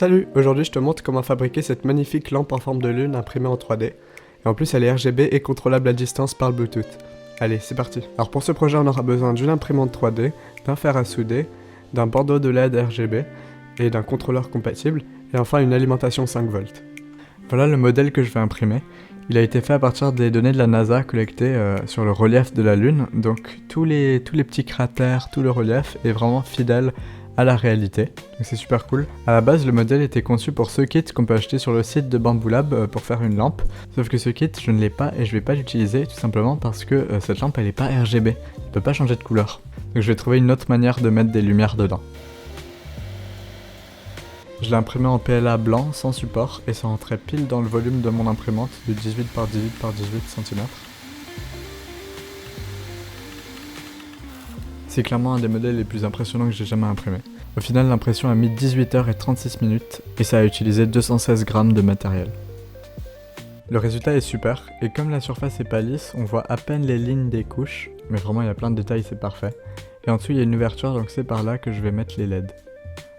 Salut, aujourd'hui je te montre comment fabriquer cette magnifique lampe en forme de lune imprimée en 3D. Et en plus elle est RGB et contrôlable à distance par Bluetooth. Allez, c'est parti. Alors pour ce projet on aura besoin d'une imprimante 3D, d'un fer à souder, d'un bandeau de LED RGB et d'un contrôleur compatible, et enfin une alimentation 5V. Voilà le modèle que je vais imprimer. Il a été fait à partir des données de la NASA collectées sur le relief de la Lune, donc tous les petits cratères, tout le relief est vraiment fidèle à la réalité, donc c'est super cool. À la base, le modèle était conçu pour ce kit qu'on peut acheter sur le site de Bamboo Lab pour faire une lampe, sauf que ce kit, je ne l'ai pas et je vais pas l'utiliser tout simplement parce que cette lampe elle est pas RGB, elle peut pas changer de couleur. Donc je vais trouver une autre manière de mettre des lumières dedans. Je l'ai imprimé en PLA blanc sans support et ça rentrait pile dans le volume de mon imprimante de 18 par 18 par 18 cm. C'est clairement un des modèles les plus impressionnants que j'ai jamais imprimé. Au final, l'impression a mis 18 h et 36 minutes et ça a utilisé 216 grammes de matériel. Le résultat est super et comme la surface est pas lisse, on voit à peine les lignes des couches, mais vraiment il y a plein de détails, c'est parfait. Et en dessous il y a une ouverture, donc c'est par là que je vais mettre les LED.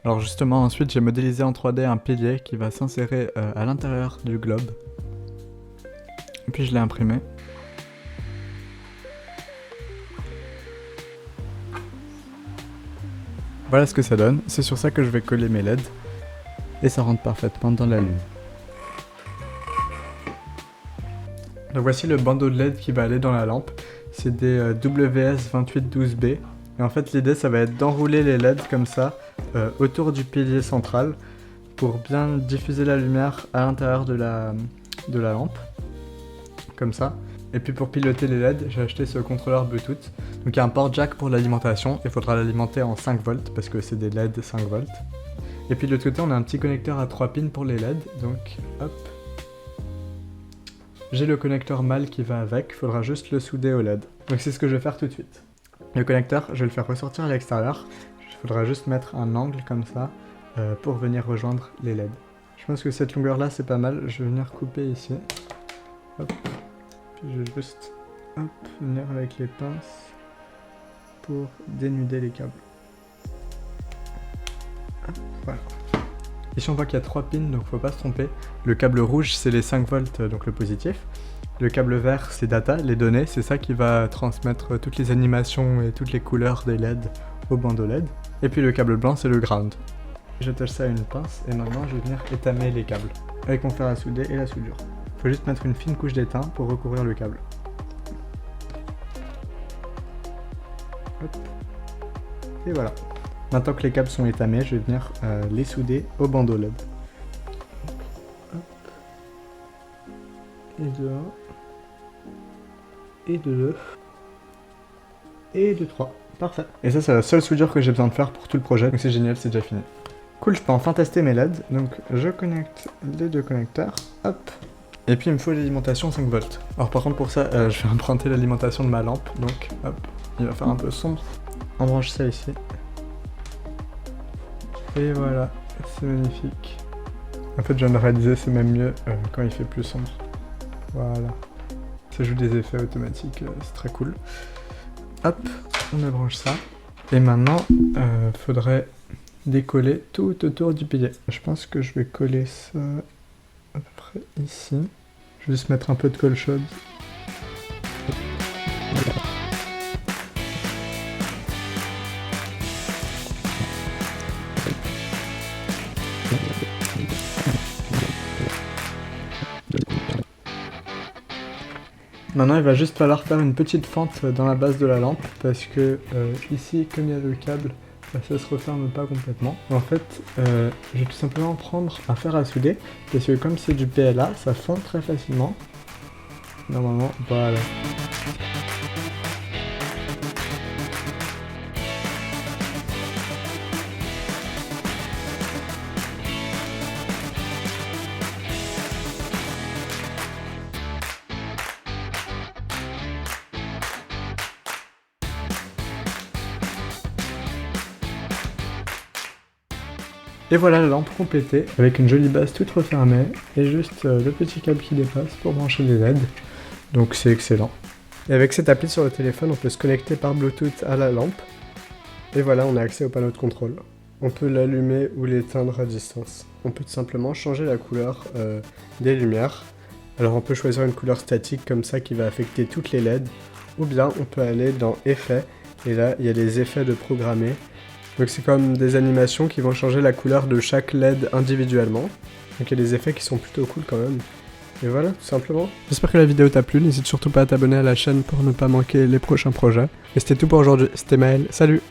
Alors justement, ensuite j'ai modélisé en 3D un pilier qui va s'insérer à l'intérieur du globe. Et puis je l'ai imprimé. Voilà ce que ça donne, c'est sur ça que je vais coller mes LED. Et ça rentre parfaitement dans la lune. Donc voici le bandeau de LED qui va aller dans la lampe. C'est des WS2812B. Et en fait l'idée ça va être d'enrouler les LED comme ça autour du pilier central pour bien diffuser la lumière à l'intérieur de la lampe. Comme ça. Et puis pour piloter les LED, j'ai acheté ce contrôleur Bluetooth. Donc il y a un port jack pour l'alimentation, il faudra l'alimenter en 5V parce que c'est des LED 5V. Et puis de l'autre côté on a un petit connecteur à 3 pins pour les LED, donc hop. J'ai le connecteur mâle qui va avec, il faudra juste le souder au LED. Donc c'est ce que je vais faire tout de suite. Le connecteur, je vais le faire ressortir à l'extérieur. Il faudra juste mettre un angle comme ça pour venir rejoindre les LED. Je pense que cette longueur là c'est pas mal, je vais venir couper ici. Hop. Je vais juste venir avec les pinces pour dénuder les câbles. Hop, voilà. Ici on voit qu'il y a 3 pins, donc faut pas se tromper. Le câble rouge c'est les 5V, donc le positif. Le câble vert c'est data, les données, c'est ça qui va transmettre toutes les animations et toutes les couleurs des LED au bandeau LED. Et puis le câble blanc c'est le ground. J'attache ça à une pince et maintenant je vais venir étamer les câbles avec mon fer à souder et la soudure. Faut juste mettre une fine couche d'étain pour recouvrir le câble. Hop. Et voilà. Maintenant que les câbles sont étamés, je vais venir les souder au bandeau LED. Hop. Et de 1. Et de 2. Et de 3. Parfait. Et ça c'est la seule soudure que j'ai besoin de faire pour tout le projet, donc c'est génial, c'est déjà fini. Cool, je peux enfin tester mes LED, donc je connecte les deux connecteurs, hop. Et puis il me faut l'alimentation 5V. Alors par contre pour ça, je vais emprunter l'alimentation de ma lampe, donc hop, il va faire un peu sombre. On branche ça ici. Et voilà, c'est magnifique. En fait je viens de réaliser, c'est même mieux quand il fait plus sombre. Voilà. Ça joue des effets automatiques, c'est très cool. Hop, on branche ça. Et maintenant, faudrait décoller tout autour du pilier. Je pense que je vais coller ça à peu près ici. Je vais juste mettre un peu de colle chaude. Maintenant il va juste falloir faire une petite fente dans la base de la lampe parce que ici comme il y a le câble, ça se referme pas complètement. En fait, je vais tout simplement prendre un fer à souder, parce que comme c'est du PLA, ça fond très facilement. Normalement, voilà. Et voilà la lampe complétée, avec une jolie base toute refermée, et juste le petit câble qui dépasse pour brancher les LED. Donc c'est excellent. Et avec cette appli sur le téléphone, on peut se connecter par Bluetooth à la lampe. Et voilà, on a accès au panneau de contrôle. on peut l'allumer ou l'éteindre à distance. On peut tout simplement changer la couleur des lumières. Alors on peut choisir une couleur statique comme ça qui va affecter toutes les LED, ou bien on peut aller dans Effets, et là il y a des effets de programmer. Donc c'est comme des animations qui vont changer la couleur de chaque LED individuellement. Donc il y a des effets qui sont plutôt cool quand même. Et voilà, tout simplement. J'espère que la vidéo t'a plu, n'hésite surtout pas à t'abonner à la chaîne pour ne pas manquer les prochains projets. Et c'était tout pour aujourd'hui, c'était Maël, salut!